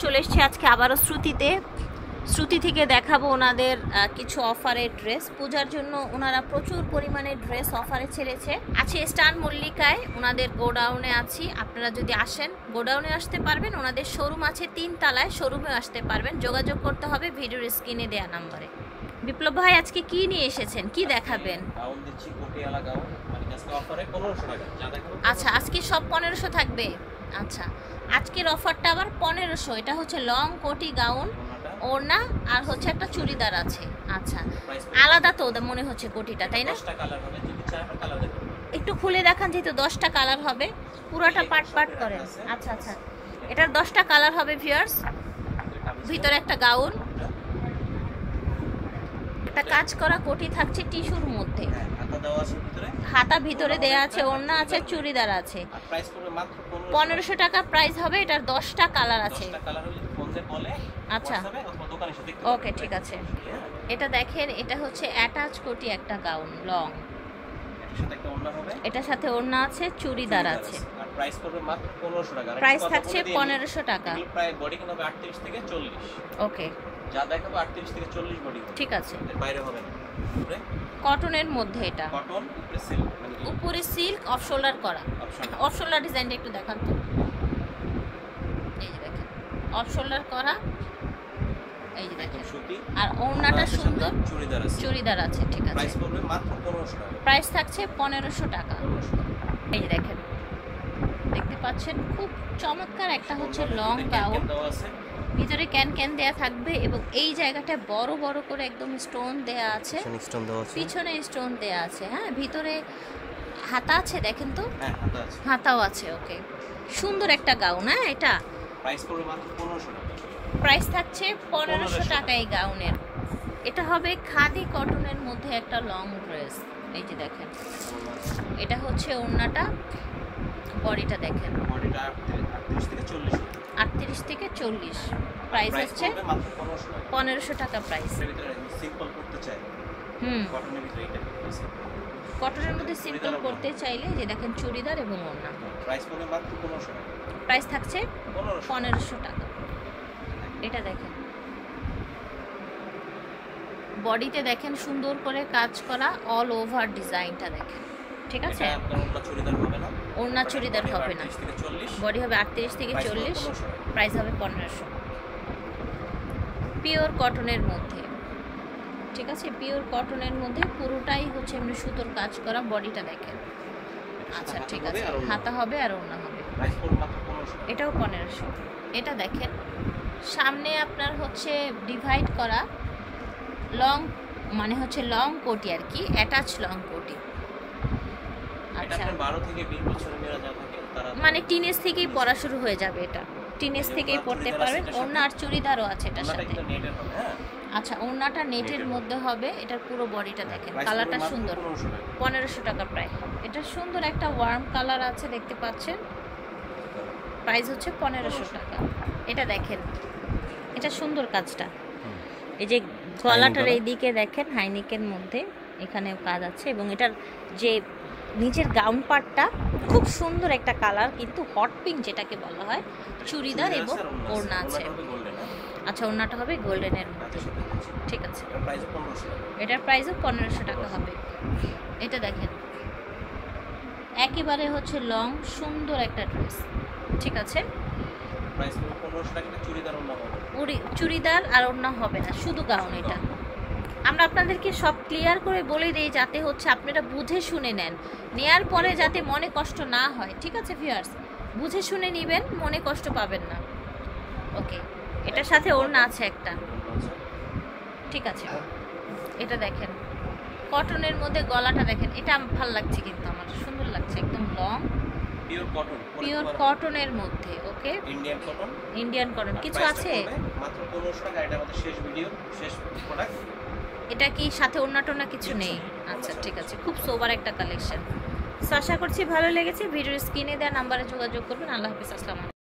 চলে এসেছি আজকে আবারও শ্রুতি থেকে দেখাবো ওনাদের কিছু অফারের ড্রেস। পূজার জন্য ওনারা প্রচুর পরিমাণে ড্রেস অফারে ছেড়েছে। আছে স্টার মল্লিকায়, ওনাদের গোডাউনে আছি। আপনারা যদি আসেন গোডাউনে আসতে পারবেন, ওনাদের শোরুম আছে 3 তলায়, শোরুমে আসতে পারবেন। যোগাযোগ করতে হবে ভিডিওর স্ক্রিনে দেওয়া নাম্বারে। বিপ্লব ভাই আজকে কি নিয়ে এসেছেন, কি দেখাবেন? গাউন দিচ্ছি, কোটিয়ালা গাউন, মানে আজকে অফারে 1500 টাকা। যা দেখাবো আচ্ছা, আজকে সব 1500 থাকবে। আচ্ছা, আজকের অফারটা আবার 1500। এটা হচ্ছে লং কোটি গাউন, ওড়না আর হচ্ছে একটা চুড়িদার আছে। আচ্ছা, আলাদা তো মনে হচ্ছে কোটিটা, তাই না? 10টা কালার হবে, যদি চাই আমরা কালার দেখাবো। একটু খুলে দেখান, যেহেতু 10টা কালার হবে। পুরোটা পার্ট করেন। আচ্ছা আচ্ছা, এটার 10টা কালার হবে ভিউয়ার্স। ভিতরে একটা গাউন, একটা কাজ করা কোটি থাকছে টিস্যুর মধ্যে, হাতা দেওয়া আছে ভিতরে, হাতা ভিতরে দেয়া আছে, ওড়না আছে, চুড়িদার আছে। আর প্রাইস পড়বে মাত্র 1500 টাকা প্রাইস হবে। এটার 10টা কালার আছে। 10টা কালার হলে ফোন দিয়ে বলে আচ্ছা, অথবা দোকানে এসে দেখতে ওকে ঠিক আছে। এটা দেখেন, এটা হচ্ছে অ্যাটাচ কোটি একটা গাউন লং, এটার সাথে একটা ওড়না হবে, এটার সাথে ওড়না আছে, চুড়িদার আছে। আর প্রাইস পড়বে মাত্র 1500 টাকা। প্রাইস থাকছে 1500 টাকা। এগুলো প্রায় বডি কিনা হবে 38 থেকে 40। ওকে, যা দেখাবো 38 থেকে 40 বডি, ঠিক আছে। এর বাইরে হবে না। উপরে কটনের মধ্যে, এটা কটন, উপরে সিল্ক, মানে উপরে সিল্ক, অফ শোল্ডার করা। অপশন অফ শোল্ডার ডিজাইনটা একটু দেখান তো। এই যে দেখেন, অফ শোল্ডার করা, এই যে দেখেন। সুতি, আর ওড়নাটা সুন্দর, চুড়িদার আছে। চুড়িদার আছে, ঠিক আছে। প্রাইস পড়বে মাত্র 1500 টাকা। প্রাইস থাকছে 1500 টাকা। 1500 টাকা। এই যে দেখেন, দেখতে পাচ্ছেন খুব চমৎকার একটা হচ্ছে লং গাউন। দেওয়া আছে, ভিতরে ক্যান দেয়া থাকবে এবং এই জায়গাটা বড় বড় করে একদম স্টোন দেয়া আছে, স্টোন দেওয়া আছে, পিছনে স্টোন দেয়া আছে। হ্যাঁ, ভিতরে হাতা আছে, দেখেন তো। হ্যাঁ হাতা আছে, হাতাও আছে। ওকে, সুন্দর একটা গাউন। হ্যাঁ, এটা প্রাইস পড়বে মাত্র 1500 টাকা। প্রাইস থাকছে 1500 টাকা এই গাউনের। এটা হবে খাদি কটনের মধ্যে একটা লং ড্রেস। এই যে দেখেন, এটা হচ্ছে ওড়নাটা, বডিটা দেখেন, বডিটা 38 থেকে 40। 38 থেকে 40। প্রাইস হচ্ছে পড়বে মাত্র 1500 টাকা। 1500 টাকা প্রাইস। এর ভিতরে সিম্পল করতে চাই, কটনের ভিতরে এটা আছে। কটনের মধ্যে সিম্পল করতে চাইলে যে দেখেন চুড়িদার এবং ওড়না। প্রাইস পড়বে মাত্র 1500 টাকা। প্রাইস থাকছে 1500। 1500 টাকা। এটা দেখেন, বডিতে দেখেন সুন্দর করে কাজ করা, অল ওভার ডিজাইনটা দেখেন, ঠিক আছে। এটা আপনার ওড়না চুড়িদার হবে না, ওড়না চুড়িদার হবে না, 38 থেকে 40। বডি হবে 38 থেকে 40। প্রাইস হবে 1500। পিওর কটনের মধ্যে, ঠিক আছে। পিওর কটনের মধ্যে পুরোটাই হচ্ছে এমনি সুতোর কাজ করা, বডিটা দেখেন। আচ্ছা ঠিক আছে, হাতা হবে আর ওড়না হবে। প্রাইস পড়বে মাত্র 1500। এটাও 1500। এটা দেখেন, সামনে আপনার হচ্ছে ডিভাইড করা লং, মানে হচ্ছে লং কোটি আর কি, অ্যাটাচ লং কোটি। আচ্ছা, 12 থেকে 20 বছরের মেয়েরা যা থাকে তারা মানে টিনেজ থেকেই পড়া শুরু হয়ে যাবে। এটা টিনেজ থেকেই পড়তে পারবেন। ওড়না আর চুড়িদারও আছে এটার সাথে। নেটের হবে। হ্যাঁ, আচ্ছা, ওড়নাটা নেটের মধ্যে হবে। এটার পুরো বডিটা দেখেন, কালারটা সুন্দর। 1500 টাকা প্রায়। এটা সুন্দর একটা ওয়ার্ম কালার আছে, দেখতে পাচ্ছেন। প্রাইস হচ্ছে 1500 টাকা। এটা দেখেন, এটা সুন্দর কাজটা। এই যে গলাটার এইদিকে দেখেন, হাইনেকের মধ্যে এখানেও কাজ আছে এবং এটার যে নিচের গাউন পার্টটা খুব সুন্দর একটা কালার, কিন্তু হট পিঙ্ক যেটাকে বলা হয়। চুড়িদার এবং ওড়না আছে। আচ্ছা, ওড়নাটা হবে গোল্ডেনের মধ্যে, ঠিক আছে। এটার প্রাইসও 1500 টাকা হবে। এটা দেখেন, একেবারে হচ্ছে লং সুন্দর একটা ড্রেস, ঠিক আছে। চুড়িদার আর ওড়না হবে না, শুধু গাউন। এটা আমরা আপনাদেরকে সব ক্লিয়ার করে বলে দিই, যাতে হচ্ছে আপনারা বুঝে শুনে নেন, নেয়ার পরে যাতে মনে কষ্ট না হয়, ঠিক আছে ভিউয়ার্স। বুঝে শুনে নেবেন, মনে কষ্ট পাবেন না। ওকে, এটার সাথে ওড়না আছে একটা, ঠিক আছে। এটা দেখেন, কটনের মধ্যে গলাটা দেখেন, এটা ভালো লাগছে, কিন্তু আমার সুন্দর লাগছে, একদম লং পিওর কটনের মধ্যে। ওকে, ইন্ডিয়ান কটন কিছু আছে মাত্র 1500 টাকা। এটা আমাদের শেষ ভিডিও, শেষ প্রোডাক্ট। এটা কি সাথে ওড়না টোনা কিছু নেই? আচ্ছা ঠিক আছে, খুব সোবার একটা কালেকশন। আশা করছি ভালো লেগেছে। ভিডিওর স্ক্রিনে দেওয়া নাম্বারে যোগাযোগ করবেন। আল্লাহ হাফেজ, আসসালামু আলাইকুম।